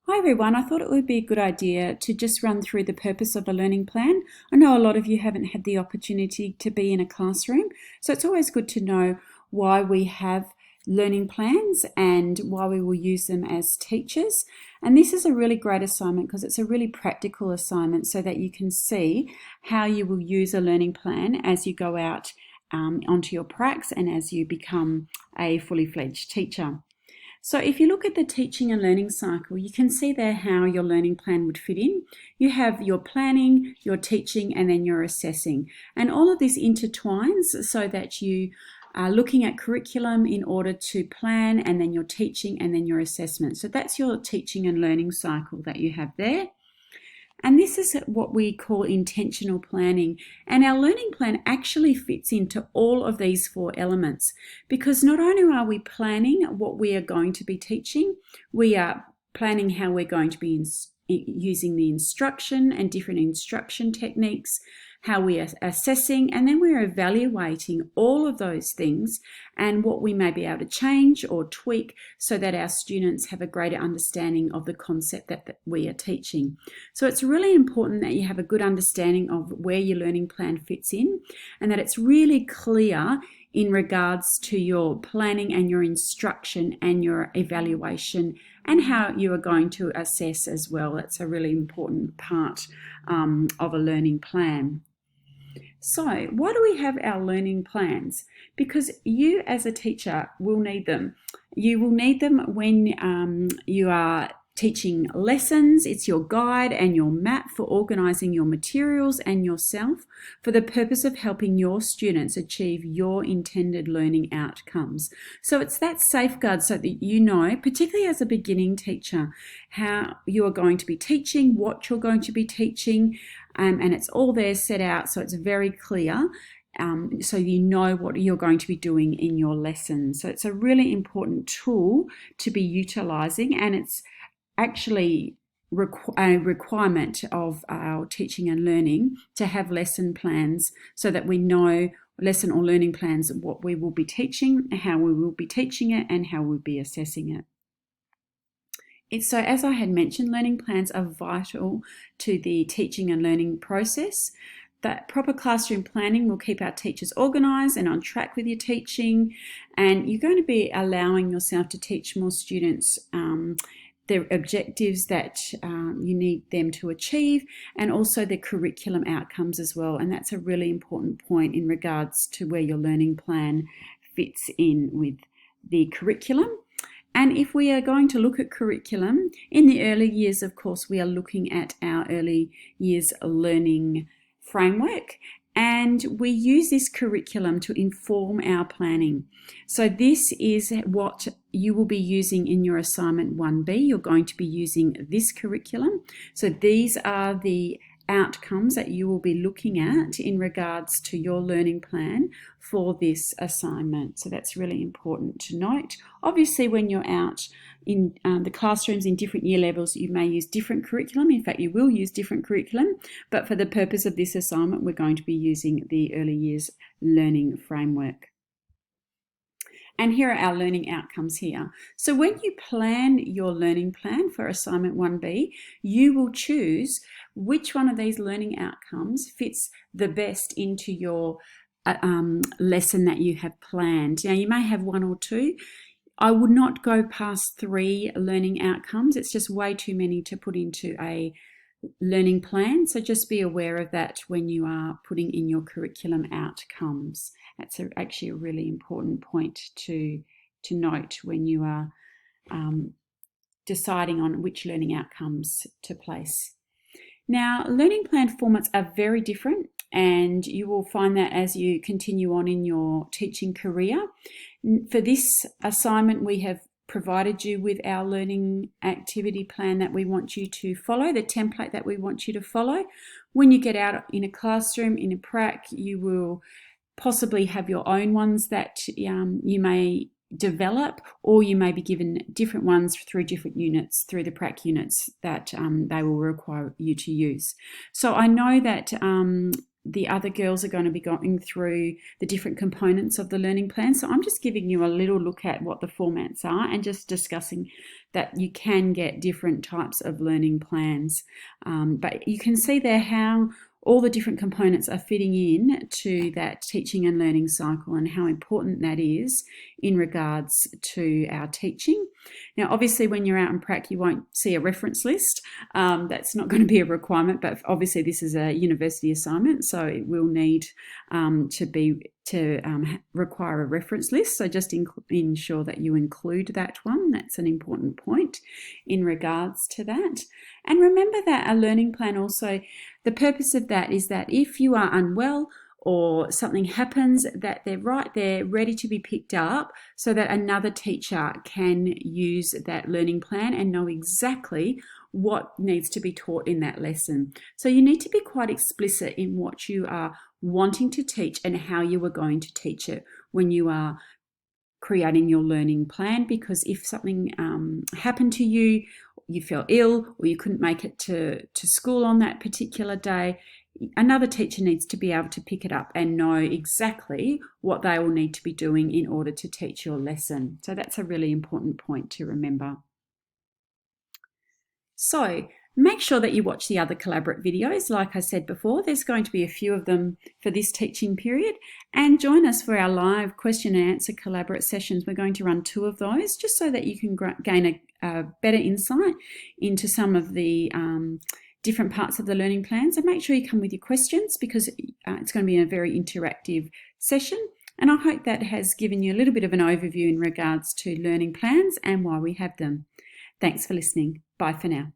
Hi everyone, I thought it would be a good idea to just run through the purpose of a learning plan. I know a lot of you haven't had the opportunity to be in a classroom, so it's always good to know why we have learning plans and why we will use them as teachers. And this is a really great assignment because it's a really practical assignment so that you can see how you will use a learning plan as you go out onto your pracs and as you become a fully fledged teacher. So if you look at the teaching and learning cycle, you can see there how your learning plan would fit in. You have your planning, your teaching, and then your assessing. And all of this intertwines so that you are looking at curriculum in order to plan, and then your teaching, and then your assessment. So that's your teaching and learning cycle that you have there. And this is what we call intentional planning. And our learning plan actually fits into all of these four elements because not only are we planning what we are going to be teaching, we are planning how we're going to be using the instruction and different instruction techniques, how we are assessing, and then we're evaluating all of those things and what we may be able to change or tweak so that our students have a greater understanding of the concept that we are teaching. So it's really important that you have a good understanding of where your learning plan fits in and that it's really clear in regards to your planning and your instruction and your evaluation and how you are going to assess as well. That's a really important part of a learning plan. So why do we have our learning plans? Because you as a teacher will need them. You will need them when you are teaching lessons. It's your guide and your map for organising your materials and yourself for the purpose of helping your students achieve your intended learning outcomes. So it's that safeguard so that you know, particularly as a beginning teacher, how you are going to be teaching, what you're going to be teaching, and it's all there set out so it's very clear. So you know what you're going to be doing in your lesson. So it's a really important tool to be utilising, and it's actually a requirement of our teaching and learning to have lesson plans so that we know lesson or learning plans what we will be teaching, how we will be teaching it, and how we'll be assessing it. So as I had mentioned, learning plans are vital to the teaching and learning process. That proper classroom planning will keep our teachers organised and on track with your teaching, and you're going to be allowing yourself to teach more students the objectives that you need them to achieve, and also the curriculum outcomes as well. And that's a really important point in regards to where your learning plan fits in with the curriculum. And if we are going to look at curriculum, in the early years, of course, we are looking at our early years learning framework, and we use this curriculum to inform our planning. So this is what you will be using in your assignment 1B. You're going to be using this curriculum. So these are the outcomes that you will be looking at in regards to your learning plan for this assignment. So that's really important to note. Obviously, when you're out in the classrooms in different year levels, you may use different curriculum. In fact, you will use different curriculum, but for the purpose of this assignment, we're going to be using the early years learning framework. And here are our learning outcomes here. So when you plan your learning plan for assignment 1B, you will choose which one of these learning outcomes fits the best into your lesson that you have planned. Now, you may have one or two. I would not go past 3 learning outcomes. It's just way too many to put into a learning plan. So just be aware of that when you are putting in your curriculum outcomes. That's actually a really important point to note when you are deciding on which learning outcomes to place. Now, learning plan formats are very different, and you will find that as you continue on in your teaching career. For this assignment, we have provided you with our learning activity plan that we want you to follow, the template that we want you to follow. When you get out in a classroom, in a prac, you will possibly have your own ones that you may develop, or you may be given different ones through different units, through the prac units that they will require you to use. So I know that the other girls are going to be going through the different components of the learning plan. So I'm just giving you a little look at what the formats are and just discussing that you can get different types of learning plans. But you can see there how all the different components are fitting in to that teaching and learning cycle and how important that is in regards to our teaching. Now, obviously, when you're out in prac, you won't see a reference list. That's not going to be a requirement, but obviously this is a university assignment, so it will need to require a reference list. So just ensure that you include that one. That's an important point in regards to that. And remember that a learning plan also, the purpose of that is that if you are unwell or something happens, that they're right there ready to be picked up so that another teacher can use that learning plan and know exactly what needs to be taught in that lesson. So you need to be quite explicit in what you are wanting to teach and how you are going to teach it when you are creating your learning plan, because if something happened to you, you fell ill, or you couldn't make it to school on that particular day, another teacher needs to be able to pick it up and know exactly what they will need to be doing in order to teach your lesson. So that's a really important point to remember. So make sure that you watch the other Collaborate videos. Like I said before, there's going to be a few of them for this teaching period, and join us for our live question and answer Collaborate sessions. We're going to run 2 of those just so that you can gain a better insight into some of the different parts of the learning plans. And make sure you come with your questions, because it's going to be a very interactive session. And I hope that has given you a little bit of an overview in regards to learning plans and why we have them. Thanks for listening. Bye for now.